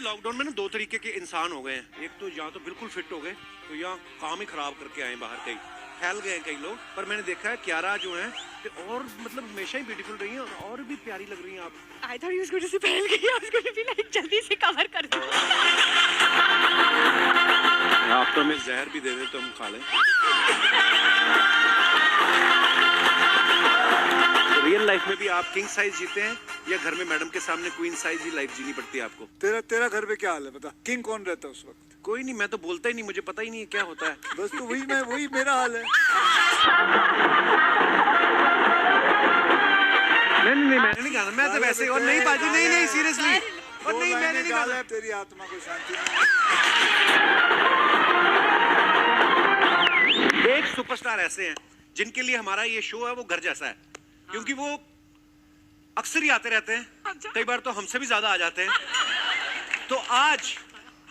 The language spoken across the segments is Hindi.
लॉकडाउन में ना दो तरीके के इंसान हो गए हैं। एक तो या तो बिल्कुल फिट हो गए, तो या काम ही खराब करके आए बाहर, कहीं फैल गए हैं कई लोग। पर मैंने देखा है कियारा जो है और मतलब हमेशा ही ब्यूटीफुल रही हैं और भी प्यारी लग रही हैं आप। I thought he was going to say फैल गई। I was going to be like जल्दी से कवर कर दो। आप तो हमें जहर भी दे दे तो हम खा लें। रियल लाइफ में भी आप किंग साइज जीते हैं या घर में मैडम के सामने क्वीन साइज ही लाइफ जीनी पड़ती है आपको? तेरा घर पे क्या हाल है बता? किंग कौन रहता है उस वक्त? कोई नहीं, मैं तो बोलता ही नहीं, मुझे पता ही नहीं है क्या होता है। बस तो वही मेरा हाल है। नहीं मैंने नहीं कहा, मैं तो वैसे और नहीं बाजी, नहीं सीरियसली और नहीं मैंने नहीं कहा। तेरी आत्मा को शांति। एक सुपरस्टार ऐसे हैं जिनके लिए हमारा ये शो है वो घर जैसा है, क्योंकि वो अक्सर ही आते रहते हैं, कई बार तो हमसे भी ज्यादा आ जाते हैं। तो आज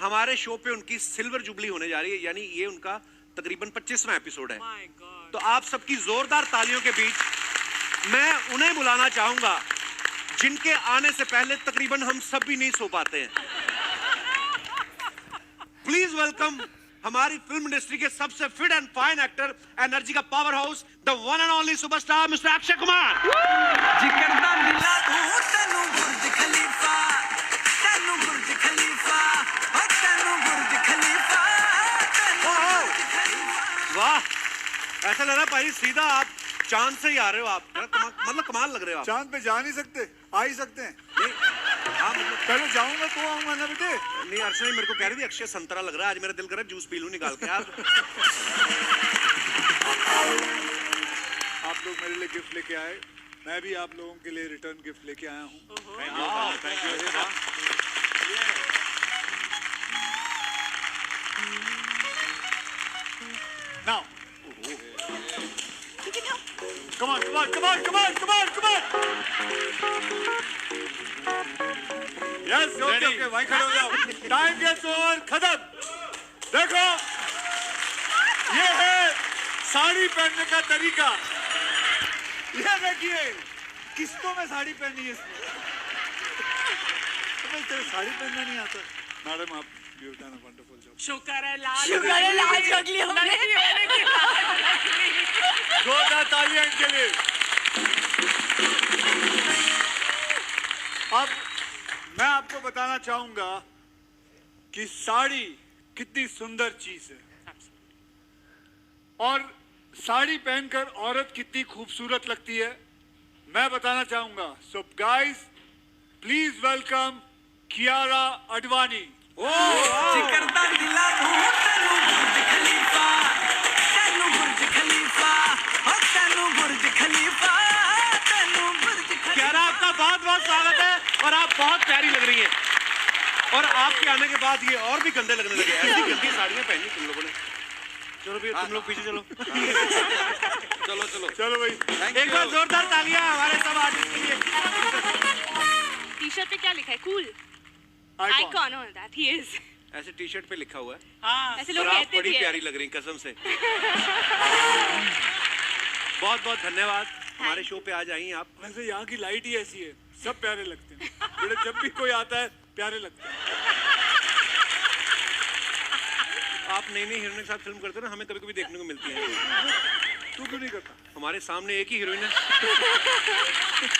हमारे शो पे उनकी सिल्वर जुबली होने जा रही है, यानी ये उनका तकरीबन 25वां एपिसोड है। तो आप सबकी जोरदार तालियों के बीच मैं उन्हें बुलाना चाहूंगा जिनके आने से पहले तकरीबन हम सब भी नहीं सो पाते हैं। प्लीज वेलकम हमारी फिल्म इंडस्ट्री के सबसे fit and fine actor, energy का power house, the one and only superstar mister Akshay Kumar. वाह, ऐसा लग रहा है भाई सीधा आप चांद से ही आ रहे हो आप। मतलब कमाल लग रहे हो आप। चांद पे जा नहीं सकते, आ ही सकते हैं। नहीं, हाँ मतलब पहले जाऊंगा तो आऊंगा ना बेटे। नहीं अर्चना मेरे को कह रही थी अक्षय संतरा लग रहा है, आज मेरा दिल कर रहा है जूस पी लूं निकाल के। आप लोग मेरे लिए गिफ्ट लेके आए, मैं भी आप लोगों के लिए रिटर्न गिफ्ट लेके आया हूँ। Thank you. Now, come on. Yes, okay, वहीं खड़े हो जाओ। Time gets over, खत्म। देखो, ये है साड़ी पहनने का तरीका। ये देखिए, किस्तों में साड़ी पहनी है इसने। तो साड़ी पहनना नहीं आता। मैडम आप You've done a wonderful job. शुक्र है लाल जगली हमने। जोरदार तालियां इनके लिए। अब मैं आपको बताना चाहूंगा कि साड़ी कितनी सुंदर चीज है और साड़ी पहनकर औरत कितनी खूबसूरत लगती है, मैं बताना चाहूंगा। So guys please welcome Kiara Advani. Kiara आपका बहुत स्वागत है और आप बहुत प्यारी लग रही हैं। और आपके आने के बाद ये और भी गंदे लगने लगे। ऐसी गंदी साड़ियां पहनी तुम लोगों ने। चलो भैया तुम लोग पीछे चलो। चलो भाई, एक बार जोरदार तालियां हमारे सब आर्टिस्ट के लिए। टी शर्ट पे क्या लिखा है? Cool icon on that he is. ऐसे टी शर्ट पे लिखा हुआ है। हाँ, ऐसे लोग आप कहते बड़ी भी प्यारी लग रही कसम से। बहुत धन्यवाद हमारे शो पे आज आई आप। वैसे यहाँ की लाइट ही ऐसी है, सब प्यारे लगते हैं। बेटे जब भी कोई आता है प्यारे लगते हैं। आप नई हीरोइन के साथ फिल्म करते हैं ना, हमें कभी देखने को मिलती है। तू क्यों नहीं करता? हमारे सामने एक ही हीरोइन है।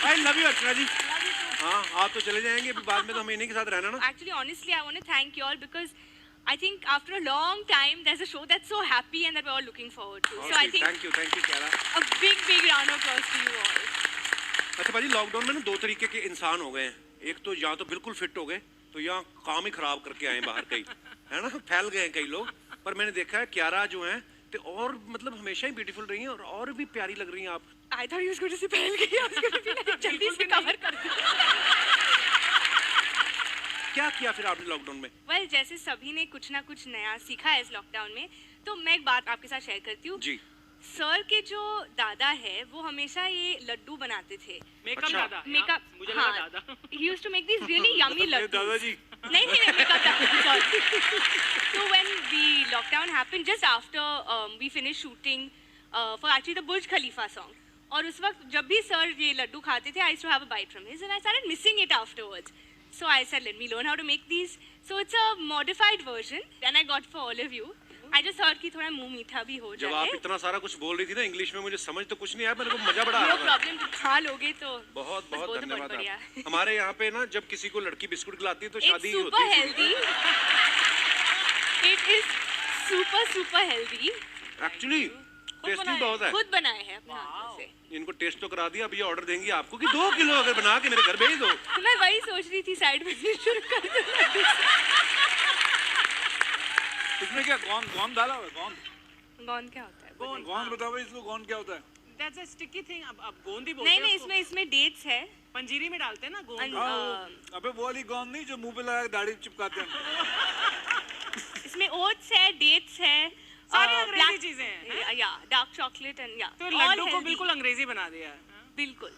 आई लव यू अर्चना जी। हाँ आप तो चले जाएंगे अभी, बाद में तो हमें इन्हीं के साथ रहना ना। Actually, honestly, I want to thank you all because I think after a long time, there's a show that's so happy and that we're all looking forward to. So I think thank you Kiara. a big round of applause to you all. अच्छा भाजी, लॉकडाउन में ना दो तरीके के इंसान हो गए हैं। एक तो या तो बिल्कुल फिट हो गए, तो या काम ही खराब करके आए बाहर, कहीं है ना फैल गए हैं कई लोग। पर मैंने देखा है कियारा जो है और मतलब हमेशा ही ब्यूटीफुल रही हैं और भी प्यारी लग रही हैं आप। I thought he was going to say फैल गई। I was going to be like जल्दी से कवर कर दो। क्या किया फिर आपने लॉकडाउन में? Well, जैसे सभी ने कुछ ना कुछ नया सीखा है इस लॉकडाउन में, तो मैं एक बात आपके साथ शेयर करती हूँ। जी। सर के जो दादा है वो हमेशा ये लड्डू बनाते थे। मेकअप दादा। मेकअप मुझे लगा दादा। He used to make these really yummy laddus. दादाजी। नहीं मेकअप दादा। Sorry. So when the lockdown happened, just after we finished shooting for actually the Burj Khalifa song, और उस वक्त जब भी सर ये लड्डू खाते थे, I used to have a bite from his and I started missing it afterwards. So I said, let me learn how to make these. So it's a modified version, and I got for all of you. I just thought कि थोड़ा मुंह मीठा भी हो जब आप जाए. इतना सारा कुछ बोल रही थी ना इंग्लिश में, मुझे समझ तो कुछ नहीं आया, मेरे को मजा बड़ा आ No रहा था। problem, खा लोगे तो. बहुत बस वो तो धन्यवाद बढ़िया आप। है. हमारे यहाँ पे ना जब किसी को लड़की बिस्कुट खिलाती है तो It's शादी ही super होती है। healthy. It is super healthy. Actually tasty बहुत है। खुद बनाए हैं अपने हाथों से. इनको टेस्ट तो करा दिया, अब ये ऑर्डर देंगी आपको कि 2 किलो अगर बना के मेरे घर भेज दो। तो मैं वही सोच रही थी साइड में से शुरू कर दूं. इसमें क्या गौन डाला हुआ है? गोंद क्या होता है? गौन बताओ भाई, इसको गौन क्या होता है? That's a sticky thing. अब गोंद ही बोलते हैं नहीं उसको। इसमें डेट्स है. पंजीरी में डालते हैं ना गोंद. अबे वो वाली गौन नहीं जो मुंह पे लगा के दाढ़ी चिपकाते हैं। इसमें ओट्स है, डेट्स है, सारी अंग्रेजी चीजें हैं. या डार्क चॉकलेट एंड या तो लड्डू को बिल्कुल अंग्रेजी बना दिया है. बिल्कुल.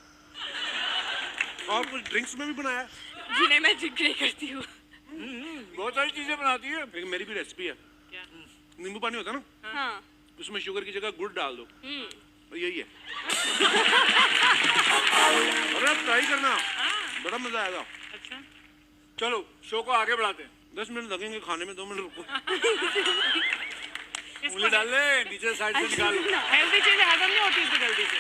और कुछ ड्रिंक्स में भी बनाया, जिन्हें मैं ड्रिंक नहीं करती हूँ. बहुत सारी चीजें बनाती है। लेकिन मेरी भी रेसिपी है। क्या? नींबू पानी होता है ना, हाँ. उसमें शुगर की जगह गुड़ डाल दो, और यही है। अरे आप ट्राई करना, बड़ा मजा आएगा। अच्छा. चलो शो को आगे बढ़ाते हैं। 10 मिनट लगेंगे खाने में, 2 मिनट रुको। उंगली डाल ले, नीचे साइड से निकालो। हेल्दी चीजें हजम नहीं होती इसको जल्दी से.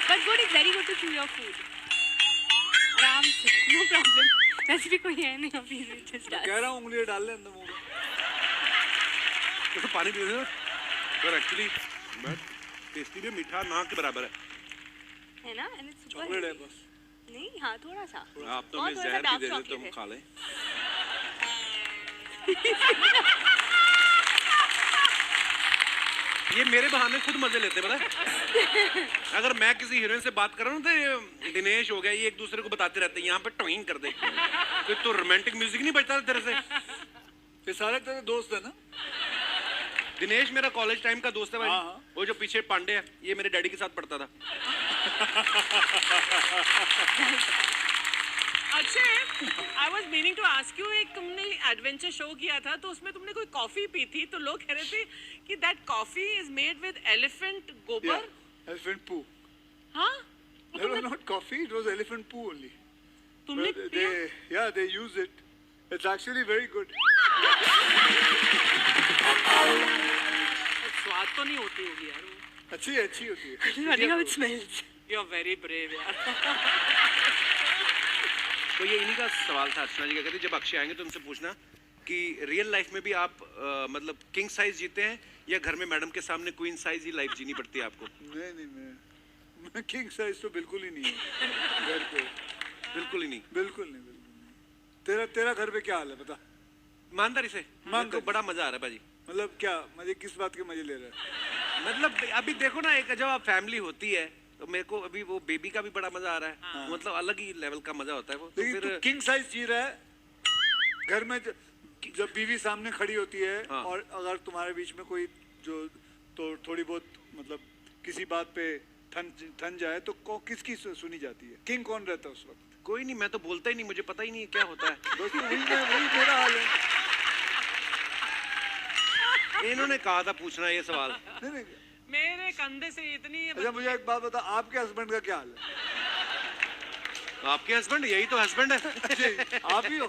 But good is very good to chew your food. आराम से, नो प्रॉब्लम. वैसे भी कोई है नहीं अभी. कह रहा हूँ उंगली डाल ले अंदर मुंह में। तो पानी पी लेना, पर एक्चुअली टेस्टी भी मीठा ना के बराबर है ना. एंड इट्स चॉकलेट है बस। नहीं, हाँ थोड़ा सा. आप तो और हमें थोड़ा सा जहर भी dark दे दे तो chocolate हम है. खा लें। ये मेरे बहाने खुद मजे लेते हैं, पता है? अगर मैं किसी हीरोइन से बात कर रहा हूँ तो ये दिनेश हो गया, ये एक दूसरे को बताते रहते हैं यहाँ पे टॉइंग कर दे। तो रोमांटिक म्यूजिक नहीं बजता तेरे से? ये सारे तेरे दोस्त है ना? दिनेश मेरा कॉलेज टाइम का दोस्त है भाई। हाँ। वो जो पीछे पांडे है, ये मेरे डैडी के साथ पढ़ता था। Akshay, I was meaning to ask you, एक तुमने एडवेंचर शो किया था तो उसमें तुमने कोई कॉफी पी थी, तो लोग कह रहे थे कि that coffee is made with elephant गोबर. Elephant poo. हाँ? That was not coffee, it was elephant poo only. तुमने But पिया? they use it. It's actually very good. स्वाद तो नहीं होती होगी यार वो. अच्छी होती है। Funny how it smells. You are very brave यार. तो ये इन्हीं का सवाल था। अर्चना जी क्या कहती, जब अक्षय आएंगे तो उनसे पूछना कि रियल लाइफ में भी आप मतलब किंग साइज जीते हैं या घर में मैडम के सामने क्वीन साइज ही लाइफ जीनी पड़ती है आपको? नहीं मैं किंग साइज तो बिल्कुल ही नहीं है घर पे। बिल्कुल ही नहीं। बिल्कुल नहीं। तेरा घर पे क्या हाल है बता? ईमानदारी से तो बड़ा मजा आ रहा है भाजी। मतलब क्या मजे, किस बात के मजे ले रहा है? मतलब अभी देखो ना, एक जब आप फैमिली होती है तो मेरे को अभी वो बेबी का भी बड़ा मजा आ रहा है। हाँ। मतलब अलग ही लेवल का मजा होता है वो। तो लेकिन फिर तू किंग साइज जी रहा है घर में, जब बीवी सामने खड़ी होती है हाँ। और अगर तुम्हारे बीच में कोई जो तो थोड़ी बहुत मतलब किसी बात पे ठन जाए तो किसकी सुनी जाती है? किंग कौन रहता है उस वक्त? कोई नहीं, मैं तो बोलता ही नहीं, मुझे पता ही नहीं क्या होता है। दोस्तों वही मेरा हाल है। इन्होंने कहा था पूछना ये सवाल। नहीं मेरे कंधे से इतनी. अच्छा मुझे एक बात बता, आपके हस्बैंड का क्या हाल है? आपके हस्बैंड, यही तो हस्बैंड है। आप ही हो?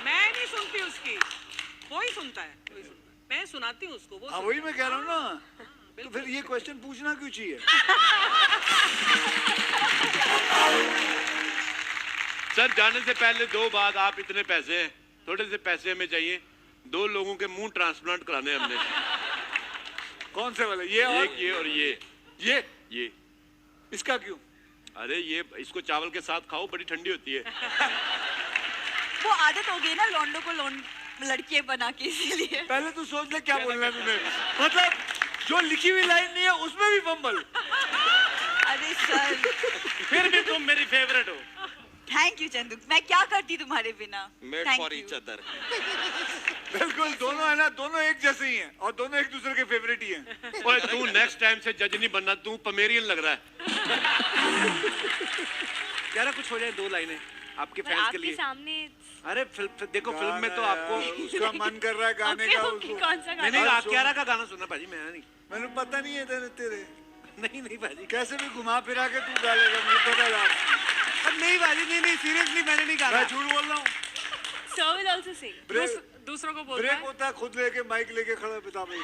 मैं नहीं सुनती उसकी, कोई सुनता है. मैं सुनाती हूँ उसको, वो हाँ वही मैं कह रहा हूँ ना। तो फिर ये क्वेश्चन पूछना क्यों चाहिए? सर जाने से पहले 2 बात, आप इतने पैसे हैं, थोड़े से पैसे हमें चाहिए, 2 लोगों के मुंह ट्रांसप्लांट कराने हमने। कौन से वाले? ये और एक ये और ये इसका क्यों? अरे ये इसको चावल के साथ खाओ, बड़ी ठंडी होती है। वो आदत हो गई ना लौंडों को लड़के बना के, इसीलिए। पहले तू सोच ले क्या बोलना है तूने। मतलब जो लिखी हुई लाइन नहीं है उसमें भी फंबल। अरे सर, फिर भी तुम मेरी फेवरेट हो। थैंक यू चंदू, मैं क्या करती तुम्हारे बिना। Made Thank for you. Each other. बिल्कुल, दोनों है ना, दोनों एक जैसे ही हैं और दोनों एक दूसरे के फेवरेट ही हैं। ओए तू नेक्स्ट टाइम से जज नहीं बनना, तू पमेरियन लग रहा है। यार कुछ हो जाए, 2 लाइनें आपके फैंस के लिए। सामने. अरे देखो फिल्म में तो आपको उसका मन कर रहा है गाने का। Okay, कौन सा गाना? मैंने आकियारा का गाना सुना भाजी, मैं नहीं। मैंने पता नहीं है तेरे नहीं भाजी, कैसे भी घुमा फिरा के तू डालेगा, मुझे पता है। नहीं बाजी, नहीं सीरियसली मैंने नहीं मैं गाना। झूठ बोल रहा हूँ। Sir will also sing. दूसरों को बोलता ब्रेक है होता है, खुद लेके माइक लेके खड़ा बता भाई।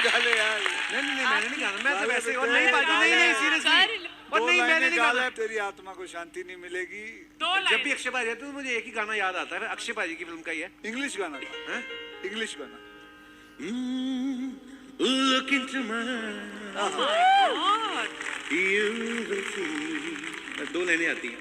गाले यार। नहीं मैंने नहीं गाना, मैं तो गाले वैसे। पे और नहीं गाले, बाजी, नहीं सीरियसली। Sir, और दो नहीं मैंने लाइनें नहीं गा गाना। ले, तेरी आत्मा को शांति नहीं मिलेगी। दो जब भी लाइन अक्षय भाई रहते तो मुझे एक ही गाना याद आता है, अक्षय भाई की फिल्म का ही है। इंग्लिश गाना था, हैं? इंग्लिश गाना। Look into my you will see। दो लाइनें आती हैं।